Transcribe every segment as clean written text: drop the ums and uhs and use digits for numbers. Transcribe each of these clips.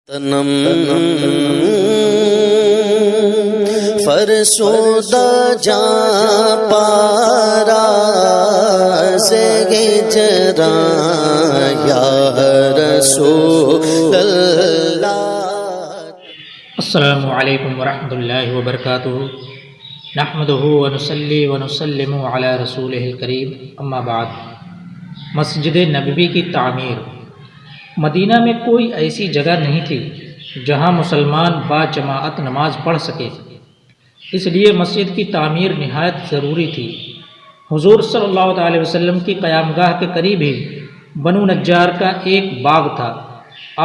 تنم فرسودہ جاں پارا سے ہجراں یا رسول اللہ۔ السلام علیکم ورحمۃ اللہ وبرکاتہ۔ نحمدہ ونصلی ونسلم علی رسولہ الکریم، اما بعد۔ مسجد نبوی کی تعمیر۔ مدینہ میں کوئی ایسی جگہ نہیں تھی جہاں مسلمان با جماعت نماز پڑھ سکے، اس لیے مسجد کی تعمیر نہایت ضروری تھی۔ حضور صلی اللہ علیہ وسلم کی قیام گاہ کے قریب ہی بنو نجار کا ایک باغ تھا۔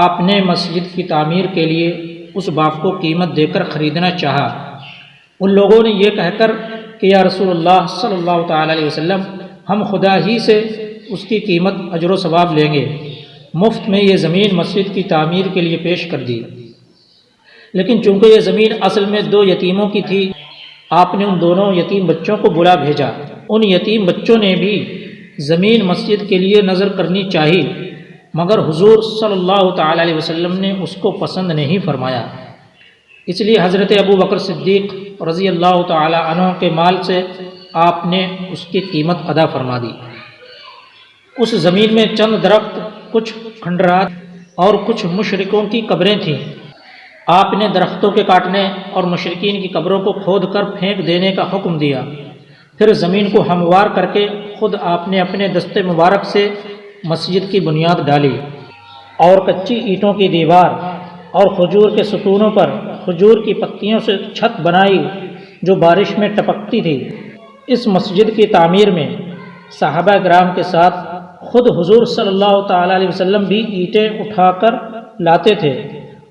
آپ نے مسجد کی تعمیر کے لیے اس باغ کو قیمت دے کر خریدنا چاہا۔ ان لوگوں نے یہ کہہ کر کہ یا رسول اللہ صلی اللہ تعالی علیہ وسلم، ہم خدا ہی سے اس کی قیمت اجر و ثواب لیں گے، مفت میں یہ زمین مسجد کی تعمیر کے لیے پیش کر دی۔ لیکن چونکہ یہ زمین اصل میں 2 یتیموں کی تھی، آپ نے ان دونوں یتیم بچوں کو بلا بھیجا۔ ان یتیم بچوں نے بھی زمین مسجد کے لیے نظر کرنی چاہی، مگر حضور صلی اللہ تعالی علیہ وسلم نے اس کو پسند نہیں فرمایا۔ اس لیے حضرت ابو بکر صدیق رضی اللہ تعالی عنہ کے مال سے آپ نے اس کی قیمت ادا فرما دی۔ اس زمین میں چند درخت، کچھ کھنڈرات اور کچھ مشرکوں کی قبریں تھیں۔ آپ نے درختوں کے کاٹنے اور مشرکین کی قبروں کو کھود کر پھینک دینے کا حکم دیا۔ پھر زمین کو ہموار کر کے خود آپ نے اپنے دست مبارک سے مسجد کی بنیاد ڈالی اور کچی اینٹوں کی دیوار اور کھجور کے ستونوں پر کھجور کی پتیوں سے چھت بنائی جو بارش میں ٹپکتی تھی۔ اس مسجد کی تعمیر میں صحابہ کرام کے ساتھ خود حضور صلی اللہ تعالی علیہ وسلم بھی اینٹیں اٹھا کر لاتے تھے،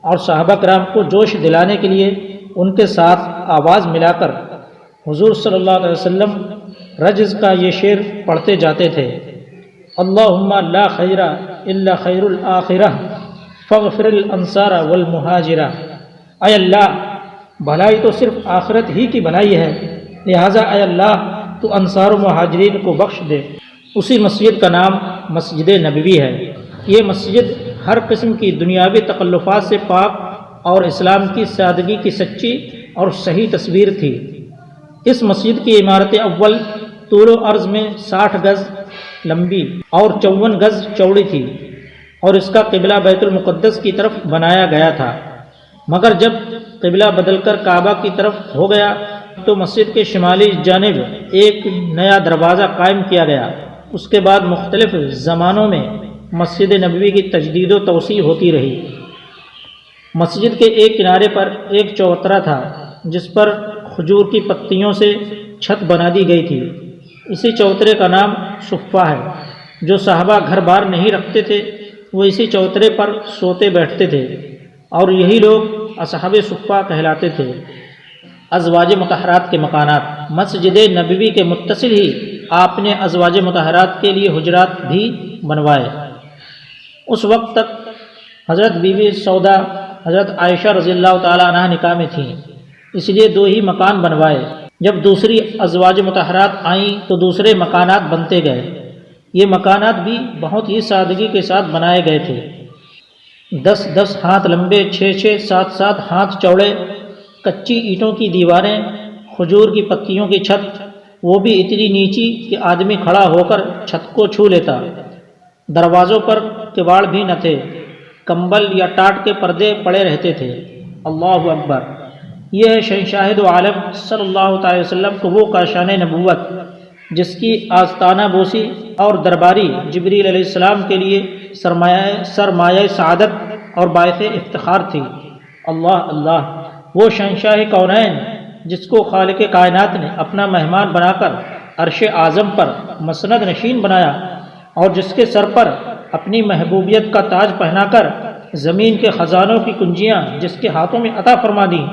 اور صحابہ کرام کو جوش دلانے کے لیے ان کے ساتھ آواز ملا کر حضور صلی اللہ علیہ وسلم رجز کا یہ شعر پڑھتے جاتے تھے: اللہم لا خیر الا خیر الآخرہ فاغفر الانصار والمہاجرہ۔ اے اللہ، بھلائی تو صرف آخرت ہی کی بھلائی ہے، لہٰذا اے اللہ تو انصار و مہاجرین کو بخش دے۔ اسی مسجد کا نام مسجد نبوی ہے۔ یہ مسجد ہر قسم کی دنیاوی تکلفات سے پاک اور اسلام کی سادگی کی سچی اور صحیح تصویر تھی۔ اس مسجد کی عمارت اول طول و عرض میں 60 گز لمبی اور 54 گز چوڑی تھی، اور اس کا قبلہ بیت المقدس کی طرف بنایا گیا تھا، مگر جب قبلہ بدل کر کعبہ کی طرف ہو گیا تو مسجد کے شمالی جانب ایک نیا دروازہ قائم کیا گیا۔ اس کے بعد مختلف زمانوں میں مسجد نبوی کی تجدید و توسیع ہوتی رہی۔ مسجد کے ایک کنارے پر ایک چوترا تھا جس پر کھجور کی پتیوں سے چھت بنا دی گئی تھی۔ اسی چوترے کا نام صفہ ہے۔ جو صحابہ گھر بار نہیں رکھتے تھے وہ اسی چوترے پر سوتے بیٹھتے تھے، اور یہی لوگ اصحاب صفہ کہلاتے تھے۔ ازواج مطہرات کے مکانات۔ مسجد نبوی کے متصل ہی آپ نے ازواج مطہرات کے لیے حجرات بھی بنوائے۔ اس وقت تک حضرت بی بی سودا، حضرت عائشہ رضی اللہ تعالی عنہ نکاح میں تھیں، اس لیے 2 ہی مکان بنوائے۔ جب دوسری ازواج مطہرات آئیں تو دوسرے مکانات بنتے گئے۔ یہ مکانات بھی بہت ہی سادگی کے ساتھ بنائے گئے تھے۔ 10 ہاتھ لمبے، 6 7 ہاتھ چوڑے، کچی اینٹوں کی دیواریں، کھجور کی پتیوں کی چھت، وہ بھی اتنی نیچی کہ آدمی کھڑا ہو کر چھت کو چھو لیتا۔ دروازوں پر کواڑ بھی نہ تھے، کمبل یا ٹاٹ کے پردے پڑے رہتے تھے۔ اللہ اکبر! یہ ہے شہنشاہ دو عالم صلی اللہ تعالی وسلم کو وہ کاشان نبوت جس کی آستانہ بوسی اور درباری جبریل علیہ السلام کے لیے سرمایہ سعادت اور باعث افتخار تھی۔ اللہ اللہ! وہ شہنشاہ کونین جس کو خالق کائنات نے اپنا مہمان بنا کر عرش اعظم پر مسند نشین بنایا، اور جس کے سر پر اپنی محبوبیت کا تاج پہنا کر زمین کے خزانوں کی کنجیاں جس کے ہاتھوں میں عطا فرما دیں،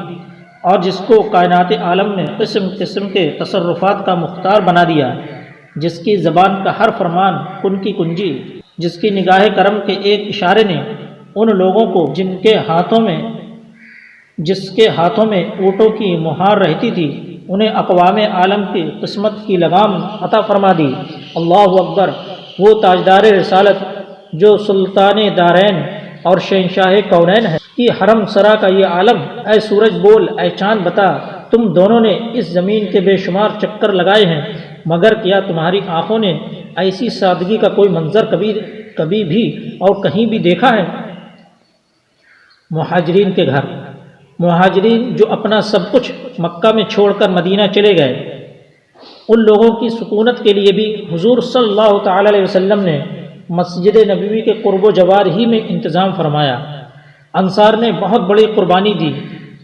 اور جس کو کائنات عالم میں قسم قسم کے تصرفات کا مختار بنا دیا، جس کی زبان کا ہر فرمان کن کی کنجی، جس کی نگاہ کرم کے ایک اشارے نے ان لوگوں کو جس کے ہاتھوں میں اونٹوں کی مہار رہتی تھی انہیں اقوام عالم کی قسمت کی لگام عطا فرما دی۔ اللہ اکبر! وہ تاجدار رسالت جو سلطان دارین اور شہنشاہ کونین ہے۔ کہ حرم سرا کا یہ عالم، اے سورج بول، اے چاند بتا، تم دونوں نے اس زمین کے بے شمار چکر لگائے ہیں، مگر کیا تمہاری آنکھوں نے ایسی سادگی کا کوئی منظر کبھی بھی اور کہیں بھی دیکھا ہے؟ مہاجرین کے گھر، مہاجرین جو اپنا سب کچھ مکہ میں چھوڑ کر مدینہ چلے گئے، ان لوگوں کی سکونت کے لیے بھی حضور صلی اللہ تعالی علیہ وسلم نے مسجد نبوی کے قرب و جوار ہی میں انتظام فرمایا۔ انصار نے بہت بڑی قربانی دی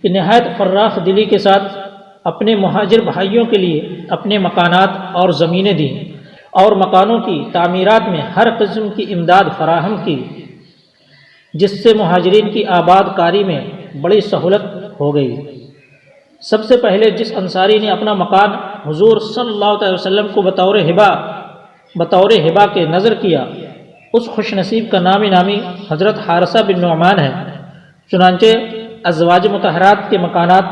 کہ نہایت فراخ دلی کے ساتھ اپنے مہاجر بھائیوں کے لیے اپنے مکانات اور زمینیں دیں اور مکانوں کی تعمیرات میں ہر قسم کی امداد فراہم کی، جس سے مہاجرین کی آباد کاری میں بڑی سہولت ہو گئی۔ سب سے پہلے جس انصاری نے اپنا مکان حضور صلی اللہ علیہ وسلم کو بطور ہبہ کے نظر کیا، اس خوش نصیب کا نامی حضرت حارثہ بن نعمان ہے۔ چنانچہ ازواج مطہرات کے مکانات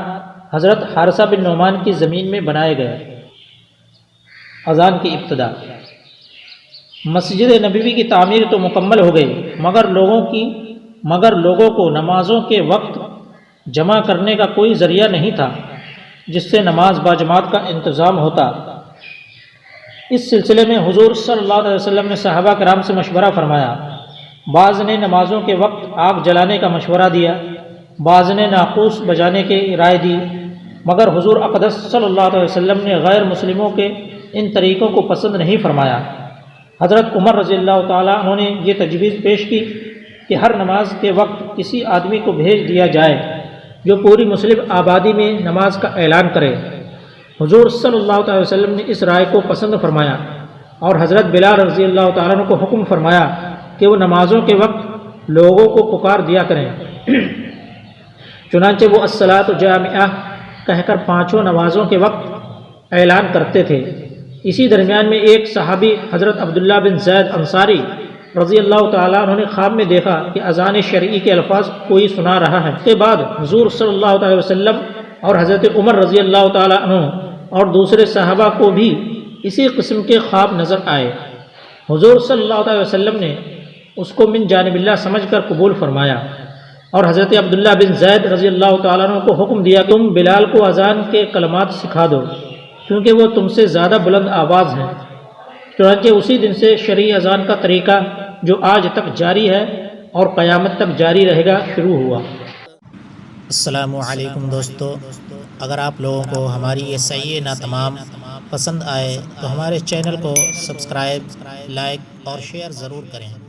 حضرت حارثہ بن نعمان کی زمین میں بنائے گئے۔ اذان کی ابتدا۔ مسجد نبوی کی تعمیر تو مکمل ہو گئی، مگر لوگوں کو نمازوں کے وقت جمع کرنے کا کوئی ذریعہ نہیں تھا جس سے نماز باجماعت کا انتظام ہوتا۔ اس سلسلے میں حضور صلی اللہ علیہ وسلم نے صحابہ کرام سے مشورہ فرمایا۔ بعض نے نمازوں کے وقت آگ جلانے کا مشورہ دیا، بعض نے ناقوس بجانے کی رائے دی، مگر حضور اقدس صلی اللہ علیہ وسلم نے غیر مسلموں کے ان طریقوں کو پسند نہیں فرمایا۔ حضرت عمر رضی اللہ تعالیٰ عنہ نے یہ تجویز پیش کی کہ ہر نماز کے وقت کسی آدمی کو بھیج دیا جائے جو پوری مسلم آبادی میں نماز کا اعلان کرے۔ حضور صلی اللہ علیہ وسلم نے اس رائے کو پسند فرمایا اور حضرت بلال رضی اللہ تعالیٰ عنہ کو حکم فرمایا کہ وہ نمازوں کے وقت لوگوں کو پکار دیا کریں۔ چنانچہ وہ الصلاۃ جامعہ کہہ کر پانچوں نمازوں کے وقت اعلان کرتے تھے۔ اسی درمیان میں ایک صحابی حضرت عبداللہ بن زید انصاری رضی اللہ تعالیٰ عنہ نے خواب میں دیکھا کہ اذان شرعی کے الفاظ کوئی سنا رہا ہے۔ اس کے بعد حضور صلی اللہ علیہ وسلم اور حضرت عمر رضی اللہ تعالیٰ عنہ اور دوسرے صحابہ کو بھی اسی قسم کے خواب نظر آئے۔ حضور صلی اللہ علیہ وسلم نے اس کو من جانب اللہ سمجھ کر قبول فرمایا اور حضرت عبداللہ بن زید رضی اللہ تعالیٰ عنہ کو حکم دیا تم بلال کو اذان کے کلمات سکھا دو کیونکہ وہ تم سے زیادہ بلند آواز ہیں۔ چنانچہ اسی دن سے شرعی اذان کا طریقہ جو آج تک جاری ہے اور قیامت تک جاری رہے گا شروع ہوا۔ السلام علیکم دوستو، اگر آپ لوگوں کو ہماری یہ صحیح تمام پسند آئے تو ہمارے چینل کو سبسکرائب، لائک اور شیئر ضرور کریں۔